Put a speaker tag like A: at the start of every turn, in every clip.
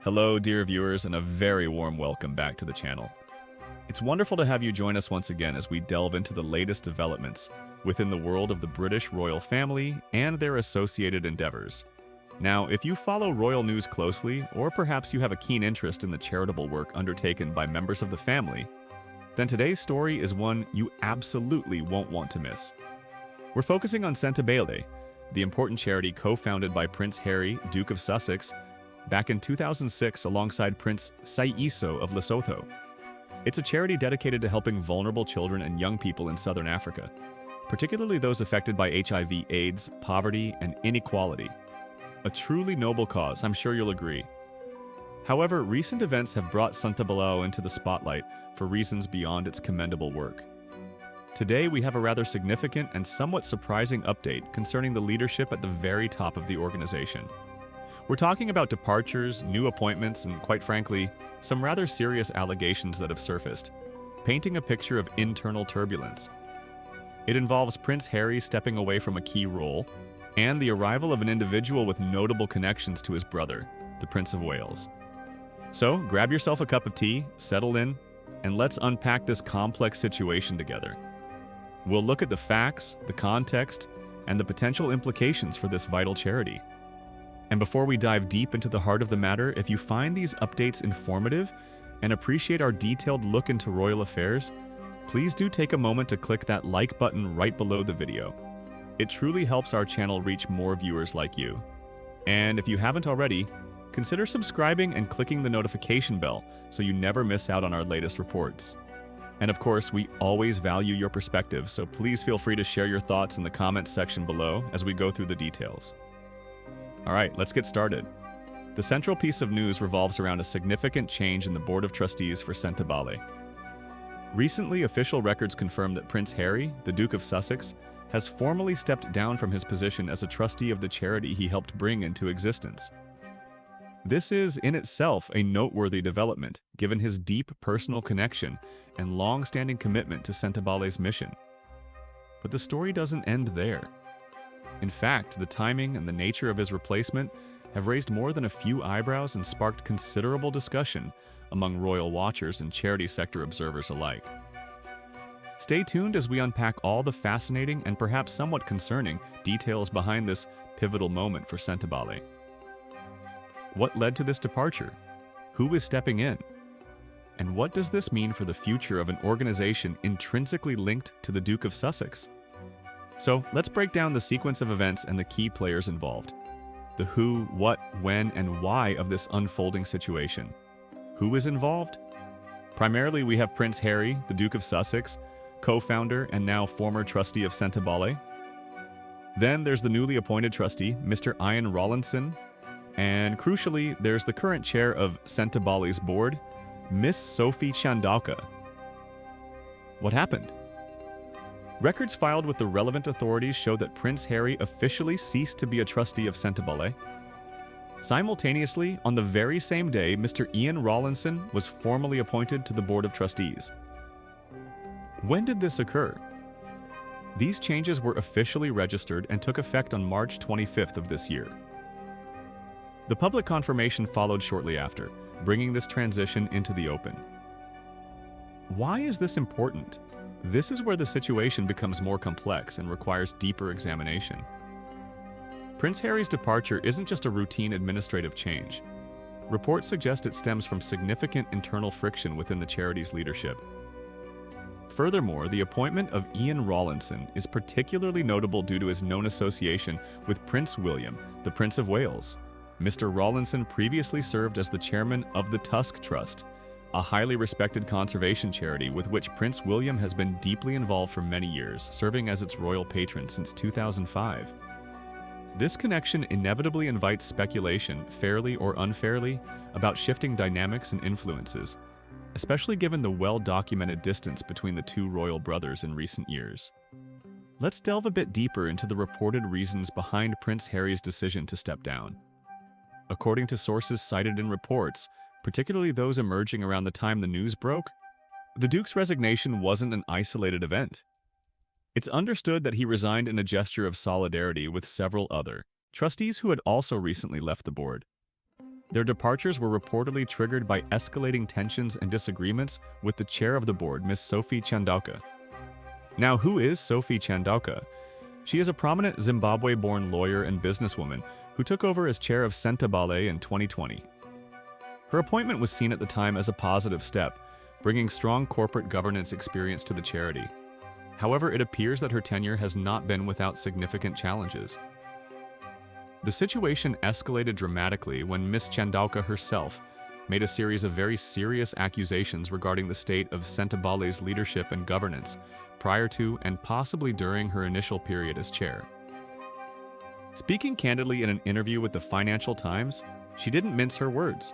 A: Hello, dear viewers, and a very warm welcome back to the channel. It's wonderful to have you join us once again as we delve into the latest developments within the world of the British royal family and their associated endeavors. Now, if you follow royal news closely, or perhaps you have a keen interest in the charitable work undertaken by members of the family, then today's story is one you absolutely won't want to miss. We're focusing on Sentebale, the important charity co-founded by Prince Harry, Duke of Sussex, back in 2006 alongside Prince Seeiso of Lesotho. It's a charity dedicated to helping vulnerable children and young people in southern Africa, particularly those affected by HIV/AIDS, poverty, and inequality. A truly noble cause, I'm sure you'll agree. However, recent events have brought Sentebale into the spotlight for reasons beyond its commendable work. Today, we have a rather significant and somewhat surprising update concerning the leadership at the very top of the organization. We're talking about departures, new appointments, and quite frankly, some rather serious allegations that have surfaced, painting a picture of internal turbulence. It involves Prince Harry stepping away from a key role, and the arrival of an individual with notable connections to his brother, the Prince of Wales. So, grab yourself a cup of tea, settle in, and let's unpack this complex situation together. We'll look at the facts, the context, and the potential implications for this vital charity. And before we dive deep into the heart of the matter, if you find these updates informative and appreciate our detailed look into royal affairs, please do take a moment to click that like button right below the video. It truly helps our channel reach more viewers like you. And if you haven't already, consider subscribing and clicking the notification bell so you never miss out on our latest reports. And of course, we always value your perspective, so please feel free to share your thoughts in the comments section below as we go through the details. All right, let's get started. The central piece of news revolves around a significant change in the Board of Trustees for Sentebale. Recently, official records confirm that Prince Harry, the Duke of Sussex, has formally stepped down from his position as a trustee of the charity he helped bring into existence. This is, in itself, a noteworthy development, given his deep personal connection and long-standing commitment to Sentebale's mission. But the story doesn't end there. In fact, the timing and the nature of his replacement have raised more than a few eyebrows and sparked considerable discussion among royal watchers and charity sector observers alike. Stay tuned as we unpack all the fascinating and perhaps somewhat concerning details behind this pivotal moment for Sentebale. What led to this departure? Who is stepping in? And what does this mean for the future of an organization intrinsically linked to the Duke of Sussex? So let's break down the sequence of events and the key players involved. The who, what, when, and why of this unfolding situation. Who is involved? Primarily, we have Prince Harry, the Duke of Sussex, co-founder and now former trustee of Sentebale. Then there's the newly appointed trustee, Mr. Ian Rawlinson. And crucially, there's the current chair of Sentebale's board, Miss Sophie Chandauka. What happened? Records filed with the relevant authorities show that Prince Harry officially ceased to be a trustee of Sentebale. Simultaneously, on the very same day, Mr. Ian Rawlinson was formally appointed to the Board of Trustees. When did this occur? These changes were officially registered and took effect on March 25th of this year. The public confirmation followed shortly after, bringing this transition into the open. Why is this important? This is where the situation becomes more complex and requires deeper examination. Prince Harry's departure isn't just a routine administrative change. Reports suggest it stems from significant internal friction within the charity's leadership. Furthermore, the appointment of Ian Rawlinson is particularly notable due to his known association with Prince William, the Prince of Wales. Mr. Rawlinson previously served as the chairman of the Tusk Trust, a highly respected conservation charity with which Prince William has been deeply involved for many years, serving as its royal patron since 2005. This connection inevitably invites speculation, fairly or unfairly, about shifting dynamics and influences, especially given the well-documented distance between the two royal brothers in recent years. Let's delve a bit deeper into the reported reasons behind Prince Harry's decision to step down. According to sources cited in reports, particularly those emerging around the time the news broke, the Duke's resignation wasn't an isolated event. It's understood that he resigned in a gesture of solidarity with several other trustees who had also recently left the board. Their departures were reportedly triggered by escalating tensions and disagreements with the chair of the board, Miss Sophie Chandauka. Now, who is Sophie Chandauka? She is a prominent Zimbabwe-born lawyer and businesswoman who took over as chair of Sentebale in 2020. Her appointment was seen at the time as a positive step, bringing strong corporate governance experience to the charity. However, it appears that her tenure has not been without significant challenges. The situation escalated dramatically when Miss Chandauka herself made a series of very serious accusations regarding the state of Sentebale's leadership and governance prior to and possibly during her initial period as chair. Speaking candidly in an interview with the Financial Times, she didn't mince her words.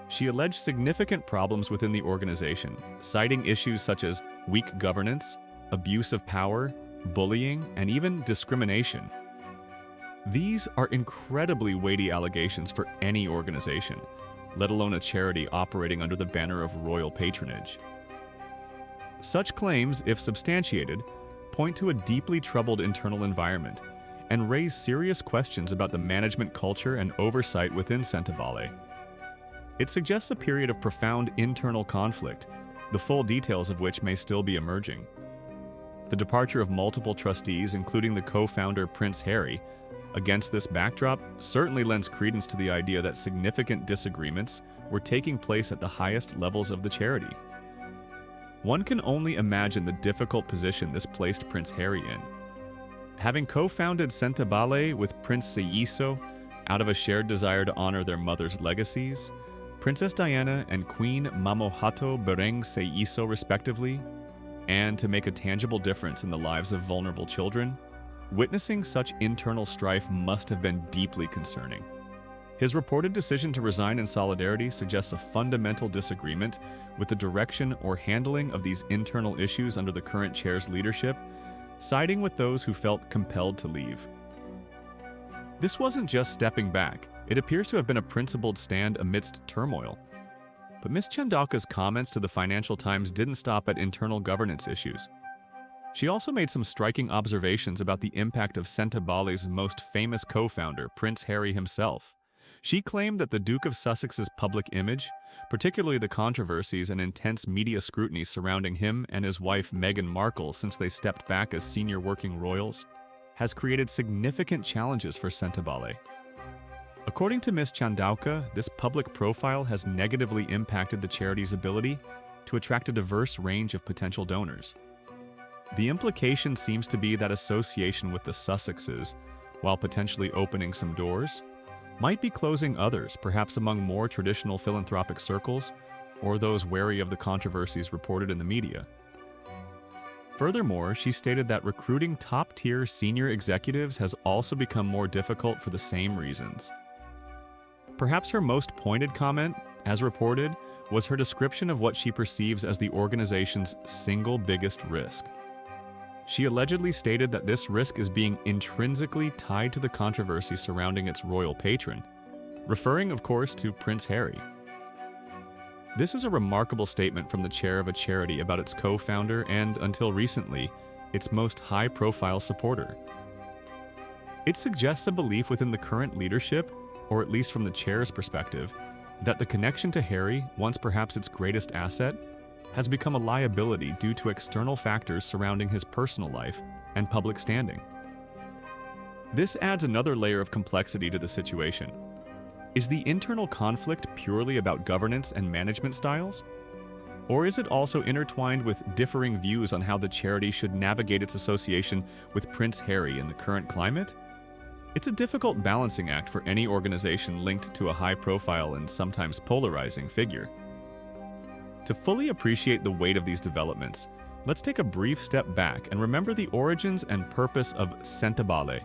A: She alleged significant problems within the organization, citing issues such as weak governance, abuse of power, bullying, and even discrimination. These are incredibly weighty allegations for any organization, let alone a charity operating under the banner of royal patronage. Such claims, if substantiated, point to a deeply troubled internal environment and raise serious questions about the management culture and oversight within Sentebale. It suggests a period of profound internal conflict, the full details of which may still be emerging. The departure of multiple trustees, including the co-founder Prince Harry, against this backdrop certainly lends credence to the idea that significant disagreements were taking place at the highest levels of the charity. One can only imagine the difficult position this placed Prince Harry in. Having co-founded Sentebale with Prince Seeiso out of a shared desire to honor their mother's legacies, Princess Diana and Queen Mamohato Bereng Seeiso respectively, and to make a tangible difference in the lives of vulnerable children, witnessing such internal strife must have been deeply concerning. His reported decision to resign in solidarity suggests a fundamental disagreement with the direction or handling of these internal issues under the current chair's leadership, siding with those who felt compelled to leave. This wasn't just stepping back, it appears to have been a principled stand amidst turmoil. But Ms. Chandauka's comments to the Financial Times didn't stop at internal governance issues. She also made some striking observations about the impact of Sentebale's most famous co-founder, Prince Harry himself. She claimed that the Duke of Sussex's public image, particularly the controversies and intense media scrutiny surrounding him and his wife Meghan Markle since they stepped back as senior working royals, has created significant challenges for Sentebale. According to Ms. Chandauka, this public profile has negatively impacted the charity's ability to attract a diverse range of potential donors. The implication seems to be that association with the Sussexes, while potentially opening some doors, might be closing others, perhaps among more traditional philanthropic circles or those wary of the controversies reported in the media. Furthermore, she stated that recruiting top-tier senior executives has also become more difficult for the same reasons. Perhaps her most pointed comment, as reported, was her description of what she perceives as the organization's single biggest risk. She allegedly stated that this risk is being intrinsically tied to the controversy surrounding its royal patron, referring, of course, to Prince Harry. This is a remarkable statement from the chair of a charity about its co-founder and, until recently, its most high-profile supporter. It suggests a belief within the current leadership, or at least from the chair's perspective, that the connection to Harry, once perhaps its greatest asset, has become a liability due to external factors surrounding his personal life and public standing. This adds another layer of complexity to the situation. Is the internal conflict purely about governance and management styles? Or is it also intertwined with differing views on how the charity should navigate its association with Prince Harry in the current climate? It's a difficult balancing act for any organization linked to a high-profile and sometimes polarizing figure. To fully appreciate the weight of these developments, let's take a brief step back and remember the origins and purpose of Sentebale.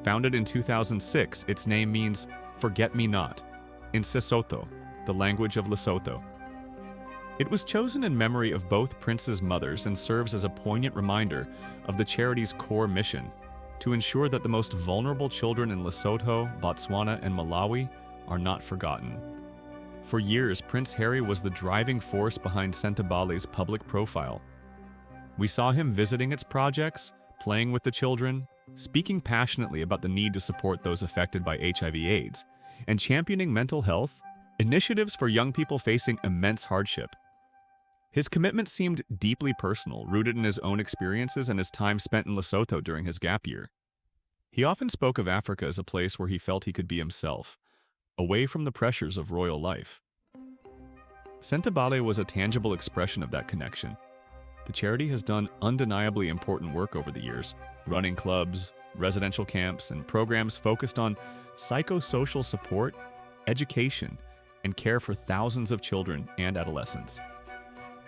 A: Founded in 2006, its name means "forget-me-not" in Sesotho, the language of Lesotho. It was chosen in memory of both princes' mothers and serves as a poignant reminder of the charity's core mission, to ensure that the most vulnerable children in Lesotho, Botswana, and Malawi are not forgotten. For years, Prince Harry was the driving force behind Sentebale's public profile. We saw him visiting its projects, playing with the children, speaking passionately about the need to support those affected by HIV/AIDS, and championing mental health, initiatives for young people facing immense hardship. His commitment seemed deeply personal, rooted in his own experiences and his time spent in Lesotho during his gap year. He often spoke of Africa as a place where he felt he could be himself, away from the pressures of royal life. Sentebale was a tangible expression of that connection. The charity has done undeniably important work over the years, running clubs, residential camps, and programs focused on psychosocial support, education, and care for thousands of children and adolescents.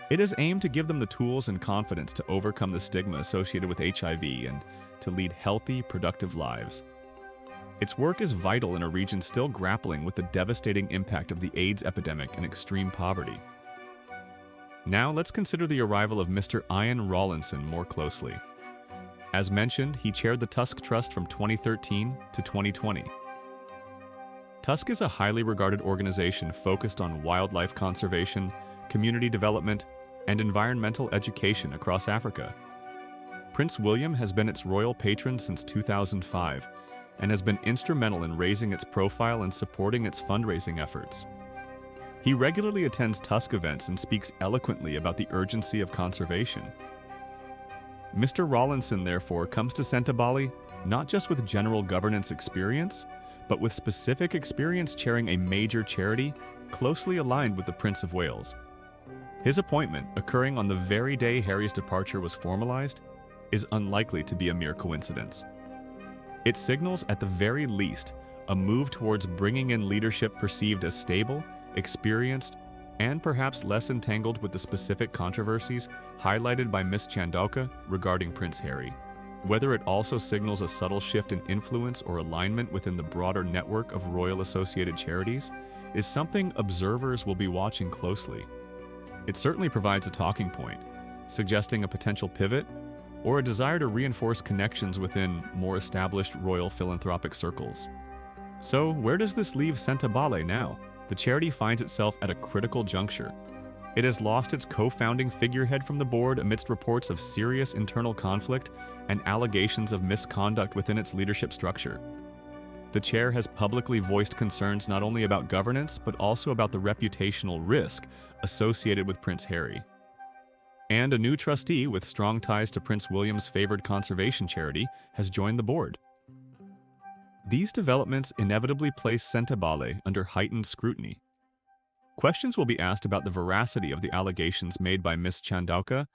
A: It is aimed to give them the tools and confidence to overcome the stigma associated with HIV and to lead healthy, productive lives. Its work is vital in a region still grappling with the devastating impact of the AIDS epidemic and extreme poverty. Now let's consider the arrival of Mr. Ian Rawlinson more closely. As mentioned, he chaired the Tusk Trust from 2013 to 2020. Tusk is a highly regarded organization focused on wildlife conservation, community development, and environmental education across Africa. Prince William has been its royal patron since 2005 and has been instrumental in raising its profile and supporting its fundraising efforts. He regularly attends Tusk events and speaks eloquently about the urgency of conservation. Mr. Rawlinson, therefore, comes to Sentebale not just with general governance experience, but with specific experience chairing a major charity closely aligned with the Prince of Wales. His appointment, occurring on the very day Harry's departure was formalized, is unlikely to be a mere coincidence. It signals, at the very least, a move towards bringing in leadership perceived as stable, experienced, and perhaps less entangled with the specific controversies highlighted by Ms. Chandauka regarding Prince Harry. Whether it also signals a subtle shift in influence or alignment within the broader network of royal-associated charities is something observers will be watching closely. It certainly provides a talking point, suggesting a potential pivot or a desire to reinforce connections within more established royal philanthropic circles. So, where does this leave Sentebale now? The charity finds itself at a critical juncture. It has lost its co-founding figurehead from the board amidst reports of serious internal conflict and allegations of misconduct within its leadership structure. The chair has publicly voiced concerns not only about governance, but also about the reputational risk associated with Prince Harry. And a new trustee with strong ties to Prince William's favored conservation charity has joined the board. These developments inevitably place Sentebale under heightened scrutiny. Questions will be asked about the veracity of the allegations made by Ms. Chandauka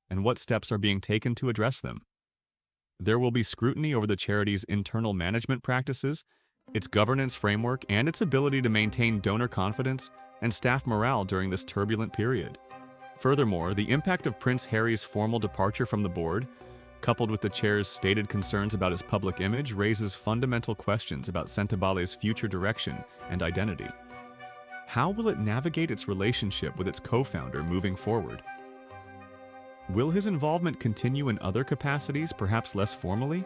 A: and what steps are being taken to address them. There will be scrutiny over the charity's internal management practices, its governance framework, and its ability to maintain donor confidence and staff morale during this turbulent period. Furthermore, the impact of Prince Harry's formal departure from the board, coupled with the chair's stated concerns about his public image, raises fundamental questions about Sentebale's future direction and identity. How will it navigate its relationship with its co-founder moving forward? Will his involvement continue in other capacities, perhaps less formally?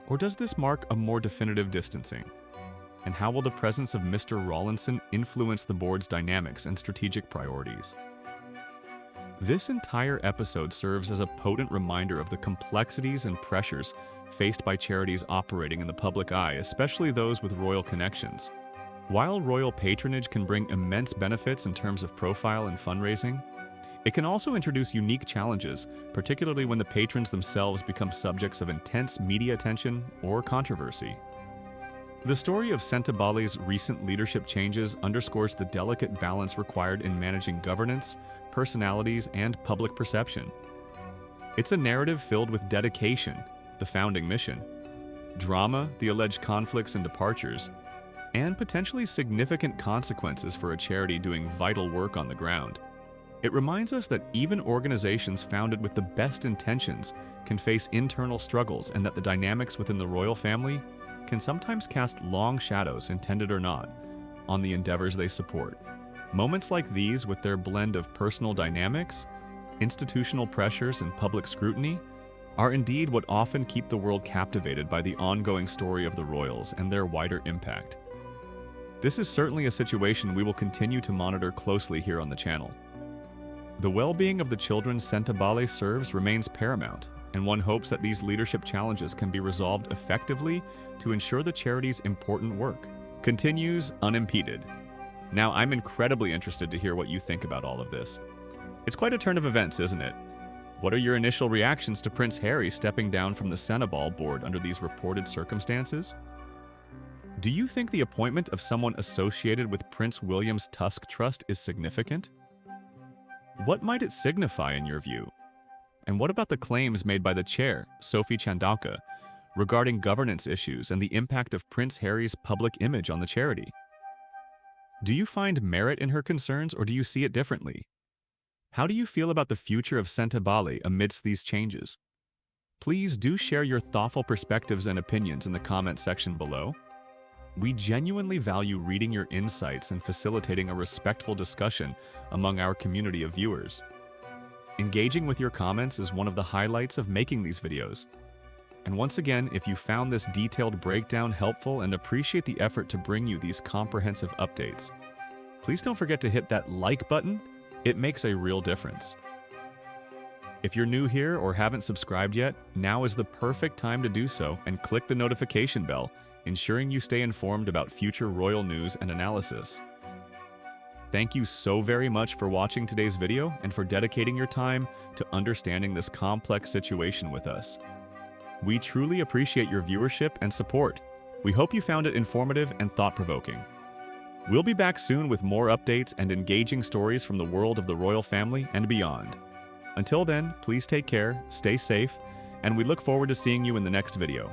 A: Or does this mark a more definitive distancing? And how will the presence of Mr. Rawlinson influence the board's dynamics and strategic priorities? This entire episode serves as a potent reminder of the complexities and pressures faced by charities operating in the public eye, especially those with royal connections. While royal patronage can bring immense benefits in terms of profile and fundraising, it can also introduce unique challenges, particularly when the patrons themselves become subjects of intense media attention or controversy. The story of Sentebale's recent leadership changes underscores the delicate balance required in managing governance, personalities, and public perception. It's a narrative filled with dedication, the founding mission, drama, the alleged conflicts and departures, and potentially significant consequences for a charity doing vital work on the ground. It reminds us that even organizations founded with the best intentions can face internal struggles, and that the dynamics within the royal family can sometimes cast long shadows, intended or not, on the endeavors they support. Moments like these, with their blend of personal dynamics, institutional pressures, and public scrutiny, are indeed what often keep the world captivated by the ongoing story of the royals and their wider impact. This is certainly a situation we will continue to monitor closely here on the channel. The well-being of the children Sentebale serves remains paramount, and one hopes that these leadership challenges can be resolved effectively to ensure the charity's important work continues unimpeded. Now, I'm incredibly interested to hear what you think about all of this. It's quite a turn of events, isn't it? What are your initial reactions to Prince Harry stepping down from the Sentebale board under these reported circumstances? Do you think the appointment of someone associated with Prince William's Tusk Trust is significant? What might it signify in your view? And what about the claims made by the chair, Sophie Chandauka, regarding governance issues and the impact of Prince Harry's public image on the charity? Do you find merit in her concerns, or do you see it differently? How do you feel about the future of Sentebale amidst these changes? Please do share your thoughtful perspectives and opinions in the comment section below. We genuinely value reading your insights and facilitating a respectful discussion among our community of viewers. Engaging with your comments is one of the highlights of making these videos. And once again, if you found this detailed breakdown helpful and appreciate the effort to bring you these comprehensive updates, please don't forget to hit that like button. It makes a real difference. If you're new here or haven't subscribed yet, now is the perfect time to do so and click the notification bell, ensuring you stay informed about future royal news and analysis. Thank you so very much for watching today's video and for dedicating your time to understanding this complex situation with us. We truly appreciate your viewership and support. We hope you found it informative and thought-provoking. We'll be back soon with more updates and engaging stories from the world of the royal family and beyond. Until then, please take care, stay safe, and we look forward to seeing you in the next video.